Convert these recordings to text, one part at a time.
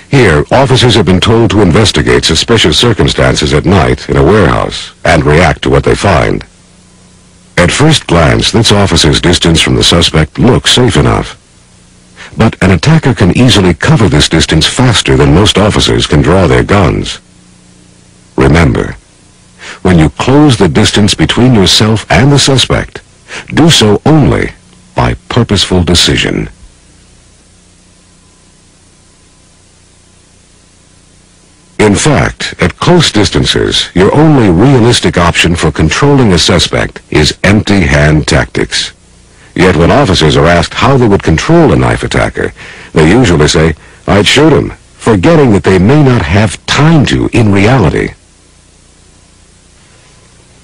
Here, officers have been told to investigate suspicious circumstances at night in a warehouse and react to what they find. At first glance, this officer's distance from the suspect looks safe enough. But an attacker can easily cover this distance faster than most officers can draw their guns. Remember, when you close the distance between yourself and the suspect, do so only by purposeful decision. In fact, at close distances, your only realistic option for controlling a suspect is empty-hand tactics. Yet when officers are asked how they would control a knife attacker, they usually say, "I'd shoot him," forgetting that they may not have time to in reality.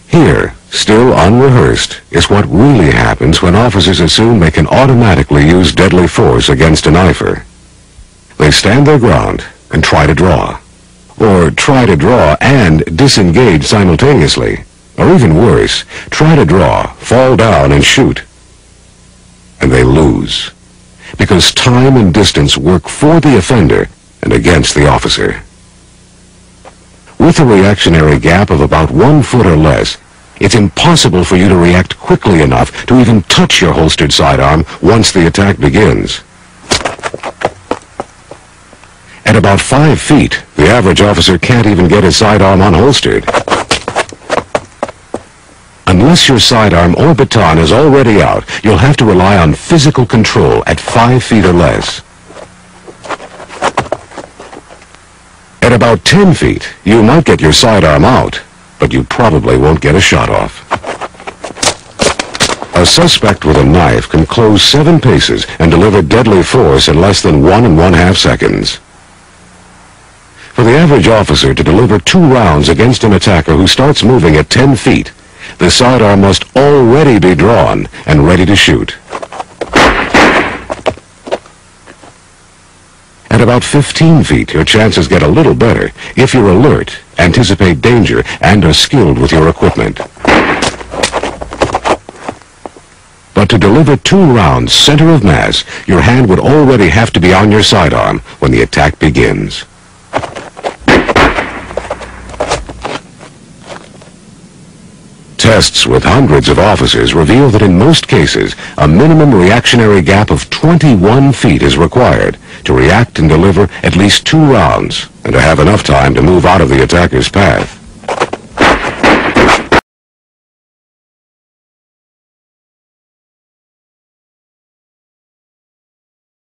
Here, still unrehearsed, is what really happens when officers assume they can automatically use deadly force against a knifer. They stand their ground and try to draw. Or try to draw and disengage simultaneously. Or even worse, try to draw, fall down, and shoot. And they lose. Because time and distance work for the offender and against the officer. With a reactionary gap of about 1 foot or less, it's impossible for you to react quickly enough to even touch your holstered sidearm once the attack begins. At about 5 feet, the average officer can't even get his sidearm unholstered. Unless your sidearm or baton is already out, you'll have to rely on physical control at 5 feet or less. At about 10 feet, you might get your sidearm out, but you probably won't get a shot off. A suspect with a knife can close 7 paces and deliver deadly force in less than 1 1/2 seconds. For the average officer to deliver 2 rounds against an attacker who starts moving at 10 feet, the sidearm must already be drawn and ready to shoot. At about 15 feet, your chances get a little better if you're alert, anticipate danger, and are skilled with your equipment. But to deliver 2 rounds center of mass, your hand would already have to be on your sidearm when the attack begins. Tests with hundreds of officers reveal that in most cases, a minimum reactionary gap of 21 feet is required to react and deliver at least 2 rounds and to have enough time to move out of the attacker's path.